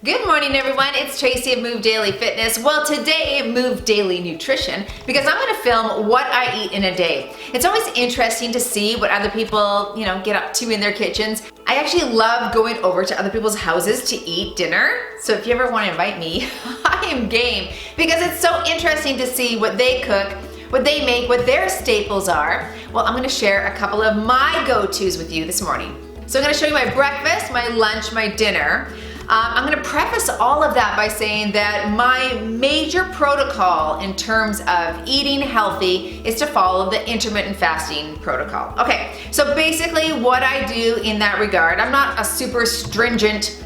Good morning, everyone. It's Tracy of Move Daily Fitness. Well, today, Move Daily Nutrition, because I'm going to film what I eat in a day. It's always interesting to see what other people, get up to in their kitchens. I actually love going over to other people's houses to eat dinner. So if you ever want to invite me, I am game, because it's so interesting to see what they cook, what they make, what their staples are. Well, I'm going to share a couple of my go-tos with you this morning. So I'm going to show you my breakfast, my lunch, my dinner. I'm going to preface all of that by saying that my major protocol in terms of eating healthy is to follow the intermittent fasting protocol. Okay, so basically what I do in that regard, I'm not a super stringent,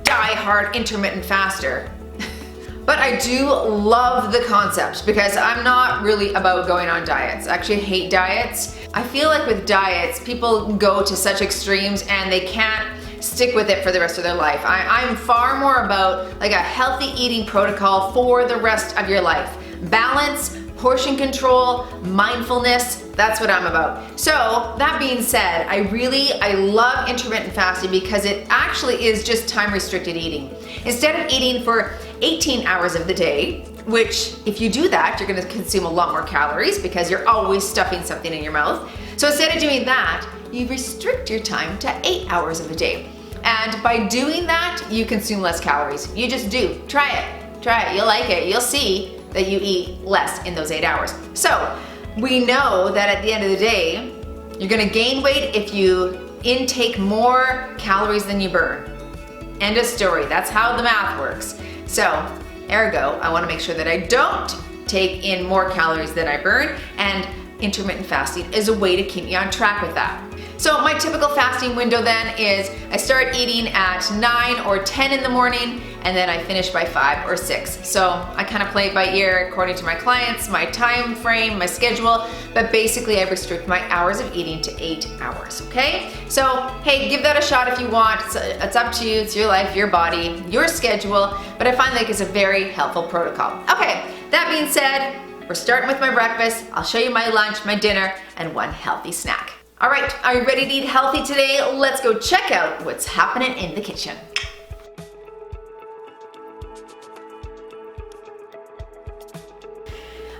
die-hard intermittent faster. But I do love the concept because I'm not really about going on diets. I actually hate diets. I feel like with diets, people go to such extremes and they can't stick with it for the rest of their life. I'm far more about a healthy eating protocol for the rest of your life. Balance, portion control, mindfulness, that's what I'm about. So that being said, I love intermittent fasting because it actually is just time restricted eating. Instead of eating for 18 hours of the day, which if you do that, you're gonna consume a lot more calories because you're always stuffing something in your mouth. So instead of doing that, you restrict your time to 8 hours of a day. And by doing that, you consume less calories. You just do. Try it. You'll like it. You'll see that you eat less in those 8 hours. So we know that at the end of the day, you're gonna gain weight if you intake more calories than you burn. End of story. That's how the math works. So, ergo, I wanna make sure that I don't take in more calories than I burn, and intermittent fasting is a way to keep me on track with that. So my typical fasting window then is I start eating at 9 or 10 in the morning, and then I finish by 5 or 6. So I kind of play it by ear according to my clients, my time frame, my schedule, but basically I restrict my hours of eating to 8 hours, okay? So, hey, give that a shot if you want. It's up to you, it's your life, your body, your schedule, but I find it's a very helpful protocol. Okay, that being said, we're starting with my breakfast. I'll show you my lunch, my dinner, and one healthy snack. All right, are you ready to eat healthy today? Let's go check out what's happening in the kitchen.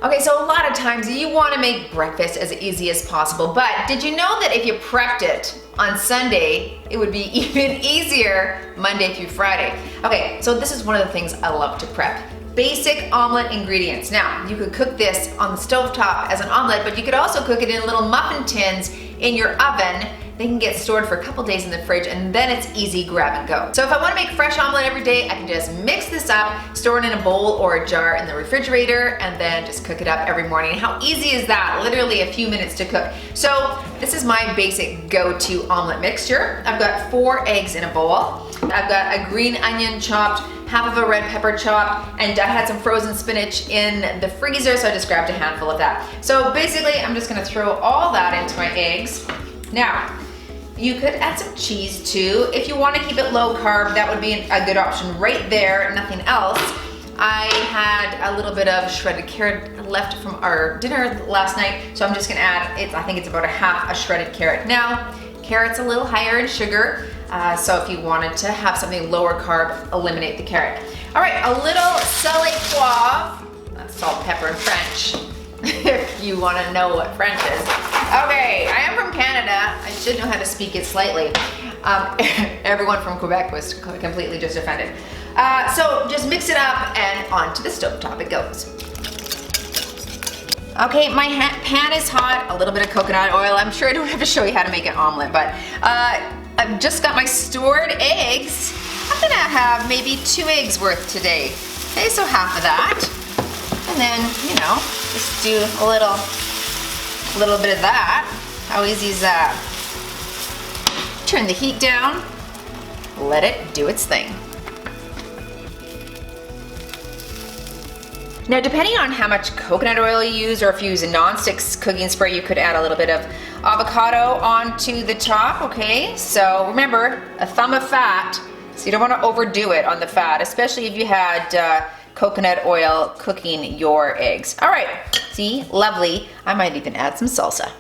Okay, so a lot of times you want to make breakfast as easy as possible, but did you know that if you prepped it on Sunday, it would be even easier Monday through Friday? Okay, so this is one of the things I love to prep. Basic omelet ingredients. Now, you could cook this on the stovetop as an omelet, but you could also cook it in little muffin tins in your oven. They can get stored for a couple days in the fridge, and then it's easy grab and go. So if I want to make fresh omelet every day, I can just mix this up, store it in a bowl or a jar in the refrigerator, and then just cook it up every morning. How easy is that? Literally a few minutes to cook. So this is my basic go-to omelet mixture. I've got 4 eggs in a bowl. I've got a green onion chopped, half of a red pepper chopped, and I had some frozen spinach in the freezer, so I just grabbed a handful of that. So basically, I'm just gonna throw all that into my eggs. Now, you could add some cheese too. If you wanna keep it low carb, that would be a good option right there, nothing else. I had a little bit of shredded carrot left from our dinner last night, so I'm just gonna add, I think it's about a half a shredded carrot. Now, carrot's a little higher in sugar, so if you wanted to have something lower carb, eliminate the carrot. All right, a little sel et poivre, that's salt, pepper, and French, if you want to know what French is. Okay, I am from Canada. I should know how to speak it slightly. Everyone from Quebec was completely just offended. So just mix it up and onto the stovetop it goes. Okay, my pan is hot, a little bit of coconut oil. I'm sure I don't have to show you how to make an omelet, but I've just got my stored eggs. I'm gonna have maybe 2 eggs worth today. Okay, so half of that. And then, just do a little bit of that. How easy is that? Turn the heat down, let it do its thing. Now, depending on how much coconut oil you use, or if you use a non-stick cooking spray, you could add a little bit of avocado onto the top, okay? So remember, a thumb of fat, so you don't want to overdo it on the fat, especially if you had coconut oil cooking your eggs. All right, see, lovely. I might even add some salsa.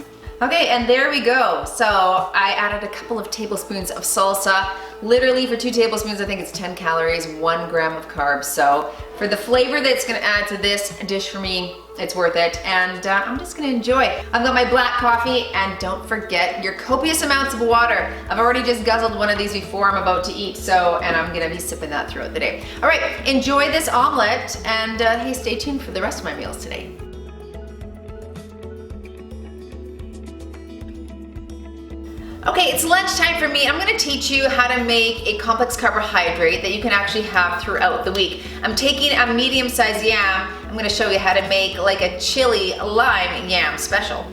Okay, and there we go. So I added a couple of tablespoons of salsa. Literally for 2 tablespoons, I think it's 10 calories, 1 gram of carbs. So for the flavor that's gonna add to this dish for me, it's worth it. And I'm just gonna enjoy. I've got my black coffee, and don't forget your copious amounts of water. I've already just guzzled one of these before I'm about to eat, and I'm gonna be sipping that throughout the day. All right, enjoy this omelet, and hey, stay tuned for the rest of my meals today. Okay, it's lunchtime for me. I'm gonna teach you how to make a complex carbohydrate that you can actually have throughout the week. I'm taking a medium-sized yam. I'm gonna show you how to make like a chili lime yam special.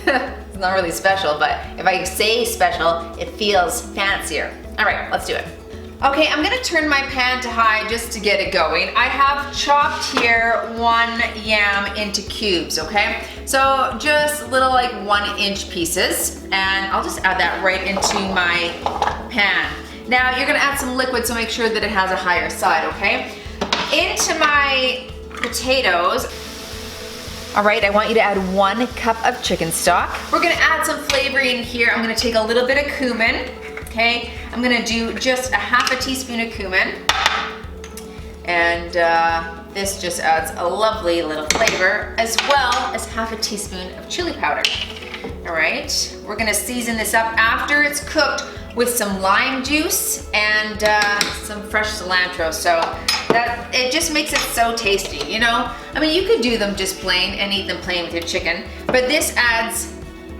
It's not really special, but if I say special, it feels fancier. All right, let's do it. Okay, I'm gonna turn my pan to high just to get it going. I have chopped here 1 yam into cubes, okay? So just little like 1-inch pieces, and I'll just add that right into my pan. Now you're gonna add some liquid, so make sure that it has a higher side, okay? Into my potatoes. All right, I want you to add 1 cup of chicken stock. We're gonna add some flavor in here. I'm gonna take a little bit of cumin. Okay, I'm gonna do just a half a teaspoon of cumin, and this just adds a lovely little flavor, as well as half a teaspoon of chili powder. All right, we're gonna season this up after it's cooked with some lime juice and some fresh cilantro, so that it just makes it so tasty, you know? I mean, you could do them just plain and eat them plain with your chicken, but this adds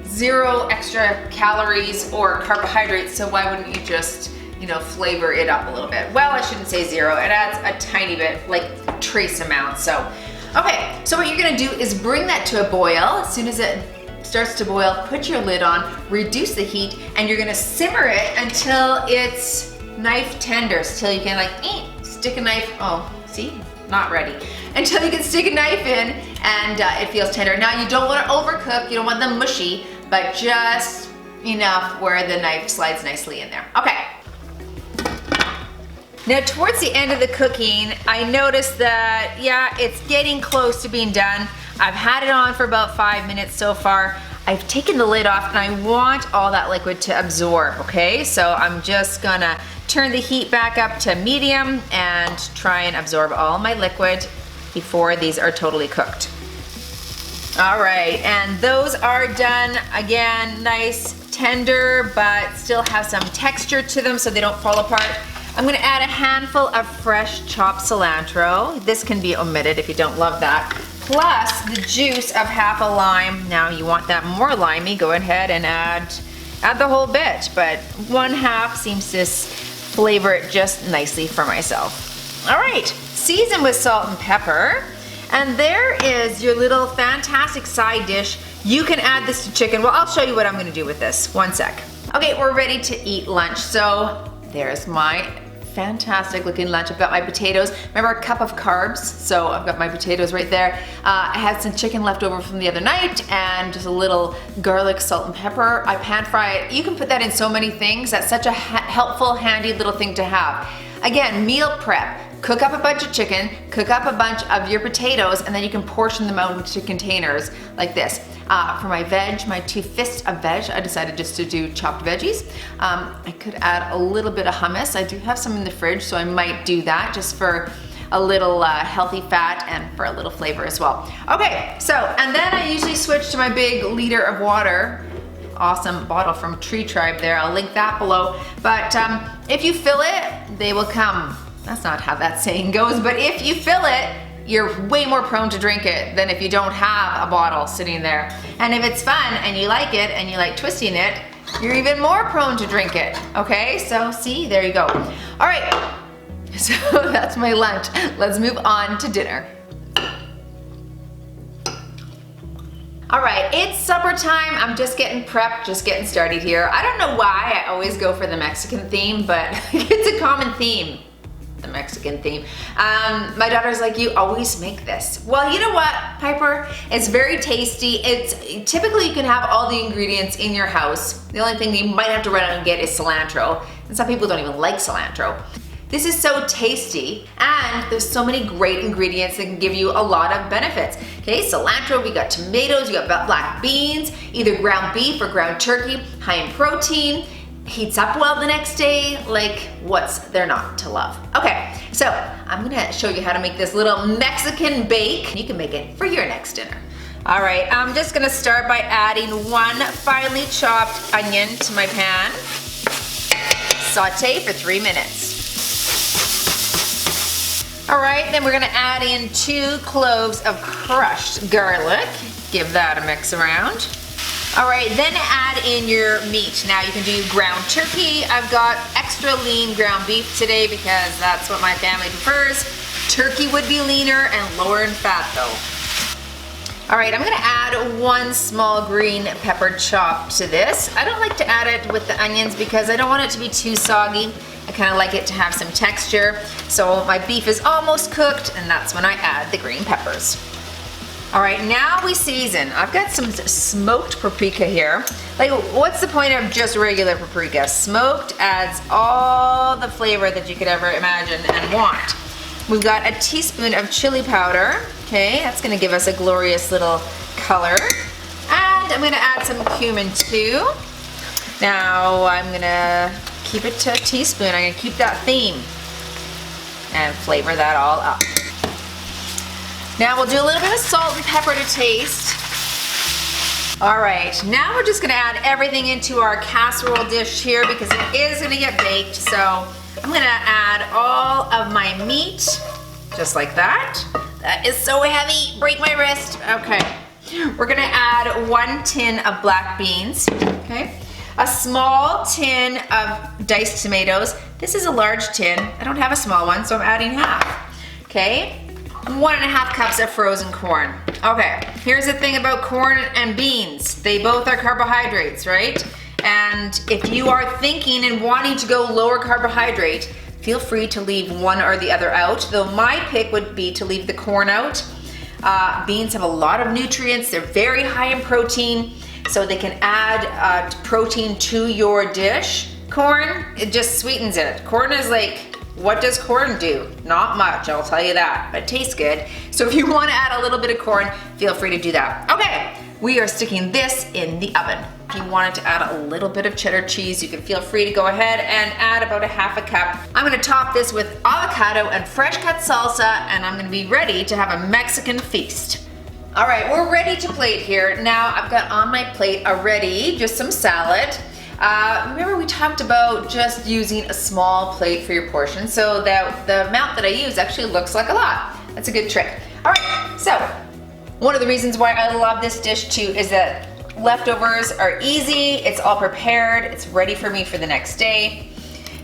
0 extra calories or carbohydrates, so why wouldn't you just, you know, flavor it up a little bit? Well, I shouldn't say 0, it adds a tiny bit, like trace amount. So, okay, so what you're gonna do is bring that to a boil. As soon as it starts to boil, put your lid on, reduce the heat, and you're gonna simmer it until it's knife tender, till you can like, stick a knife, oh, see? Not ready. Until you can stick a knife in and it feels tender. Now you don't want to overcook, you don't want them mushy, but just enough where the knife slides nicely in there. Okay. Now towards the end of the cooking, I noticed that, yeah, it's getting close to being done. I've had it on for about 5 minutes so far. I've taken the lid off and I want all that liquid to absorb, okay? So I'm just gonna turn the heat back up to medium and try and absorb all my liquid before these are totally cooked. All right, and those are done. Again, nice, tender, but still have some texture to them so they don't fall apart. I'm gonna add a handful of fresh chopped cilantro. This can be omitted if you don't love that. Plus the juice of half a lime. Now you want that more limey, go ahead and add the whole bit, but 1/2 seems to flavor it just nicely for myself. All right, season with salt and pepper. And there is your little fantastic side dish. You can add this to chicken. Well, I'll show you what I'm gonna do with this. 1 sec. Okay, we're ready to eat lunch. So there's my fantastic looking lunch. I've got my potatoes. Remember, a cup of carbs. So I've got my potatoes right there. I had some chicken left over from the other night and just a little garlic, salt, and pepper. I pan fry it. You can put that in so many things. That's such a helpful, handy little thing to have. Again, meal prep. Cook up a bunch of chicken, cook up a bunch of your potatoes, and then you can portion them out into containers like this. For my veg, my 2 fists of veg, I decided just to do chopped veggies. I could add a little bit of hummus. I do have some in the fridge, so I might do that just for a little healthy fat and for a little flavor as well. Okay, so, and then I usually switch to my big liter of water. Awesome bottle from Tree Tribe there. I'll link that below. But if you fill it, they will come. That's not how that saying goes, but if you fill it, you're way more prone to drink it than if you don't have a bottle sitting there. And if it's fun and you like it and you like twisting it, you're even more prone to drink it. Okay, so see, there you go. All right, so that's my lunch. Let's move on to dinner. All right, it's supper time. I'm just getting prepped, just getting started here. I don't know why I always go for the Mexican theme, but it's a common theme. The Mexican theme. My daughter's like, you always make this. Well, you know what, Piper? It's very tasty. It's typically you can have all the ingredients in your house. The only thing you might have to run out and get is cilantro. And some people don't even like cilantro. This is so tasty, and there's so many great ingredients that can give you a lot of benefits. Okay, cilantro, we got tomatoes, you got black beans, either ground beef or ground turkey, high in protein, heats up well the next day. Like, what's there not to love? Okay, so I'm gonna show you how to make this little Mexican bake. You can make it for your next dinner. All right, I'm just gonna start by adding 1 finely chopped onion to my pan. Saute for 3 minutes. All right, then we're gonna add in 2 cloves of crushed garlic. Give that a mix around. All right, then add in your meat. Now you can do ground turkey. I've got extra lean ground beef today because that's what my family prefers. Turkey would be leaner and lower in fat though. All right, I'm gonna add 1 small green pepper chop to this. I don't like to add it with the onions because I don't want it to be too soggy. I kind of like it to have some texture. So my beef is almost cooked, and that's when I add the green peppers. All right, now we season. I've got some smoked paprika here. Like, what's the point of just regular paprika? Smoked adds all the flavor that you could ever imagine and want. We've got a teaspoon of chili powder. Okay, that's gonna give us a glorious little color. And I'm gonna add some cumin too. Now I'm gonna keep it to a teaspoon. I'm gonna keep that theme and flavor that all up. Now we'll do a little bit of salt and pepper to taste. All right, now we're just gonna add everything into our casserole dish here because it is gonna get baked. So I'm gonna add all of my meat, just like that. That is so heavy, break my wrist. Okay, we're gonna add 1 tin of black beans, okay? A small tin of diced tomatoes. This is a large tin. I don't have a small one, so I'm adding half, okay? 1.5 cups of frozen corn. Okay, here's the thing about corn and beans. They both are carbohydrates, right? And if you are thinking and wanting to go lower carbohydrate, feel free to leave one or the other out, though my pick would be to leave the corn out. Beans have a lot of nutrients. They're very high in protein, so they can add protein to your dish. Corn, it just sweetens it. Corn is like, what does corn do? Not much, I'll tell you that, but it tastes good. So if you want to add a little bit of corn, feel free to do that. Okay, we are sticking this in the oven. If you wanted to add a little bit of cheddar cheese, you can feel free to go ahead and add about 1/2 cup. I'm gonna top this with avocado and fresh cut salsa, and I'm gonna be ready to have a Mexican feast. All right, we're ready to plate here. Now I've got on my plate already just some salad. Remember we talked about just using a small plate for your portion so that the amount that I use actually looks like a lot. That's a good trick. All right, so one of the reasons why I love this dish too is that leftovers are easy, it's all prepared, it's ready for me for the next day.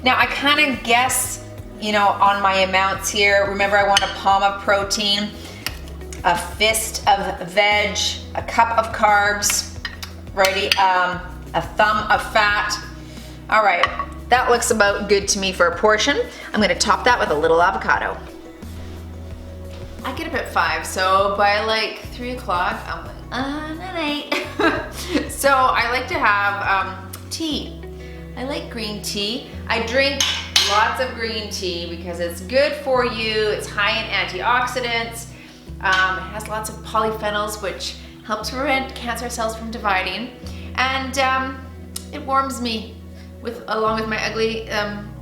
Now I kind of guess, you know, on my amounts here. Remember, I want a palm of protein, a fist of veg, a cup of carbs, righty, a thumb of fat. All right, that looks about good to me for a portion. I'm gonna top that with a little avocado. I get up at 5, so by like 3 o'clock, I'm like, night. So I like to have tea. I like green tea. I drink lots of green tea because it's good for you. It's high in antioxidants. It has lots of polyphenols, which helps prevent cancer cells from dividing. And it warms me along with my ugly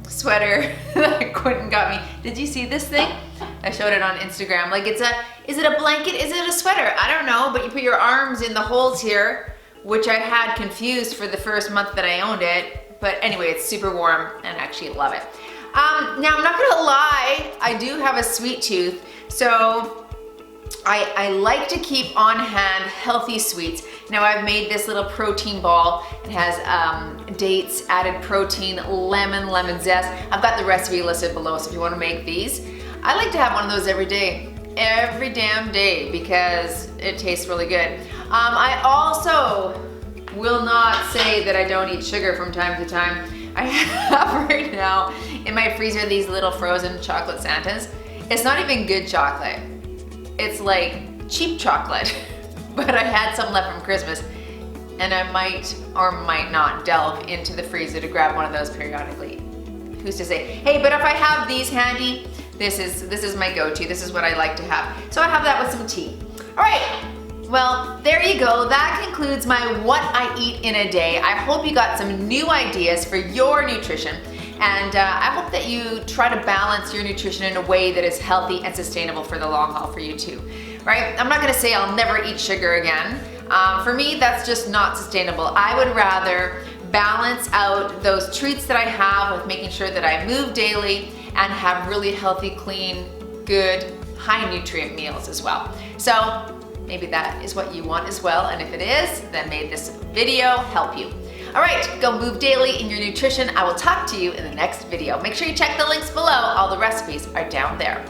sweater that Quentin got me. Did you see this thing? I showed it on Instagram. Like, is it a blanket? Is it a sweater? I don't know, but you put your arms in the holes here, which I had confused for the first month that I owned it. But anyway, it's super warm and I actually love it. Now, I'm not gonna lie, I do have a sweet tooth, so I like to keep on hand healthy sweets. Now I've made this little protein ball. It has dates, added protein, lemon zest. I've got the recipe listed below, so if you want to make these. I like to have one of those every day, every damn day, because it tastes really good. I also will not say that I don't eat sugar from time to time. I have right now in my freezer these little frozen chocolate Santas. It's not even good chocolate. It's like cheap chocolate, but I had some left from Christmas, and I might or might not delve into the freezer to grab one of those periodically. who's to say, hey, but if I have these handy, this is my go-to. This is what I like to have. So I have that with some tea. All right. Well, there you go. That concludes my what I eat in a day. I hope you got some new ideas for your nutrition. And I hope that you try to balance your nutrition in a way that is healthy and sustainable for the long haul for you too, right? I'm not gonna say I'll never eat sugar again. For me, that's just not sustainable. I would rather balance out those treats that I have with making sure that I move daily and have really healthy, clean, good, high nutrient meals as well. So maybe that is what you want as well. And if it is, then may this video help you. All right, go move daily in your nutrition. I will talk to you in the next video. Make sure you check the links below. All the recipes are down there.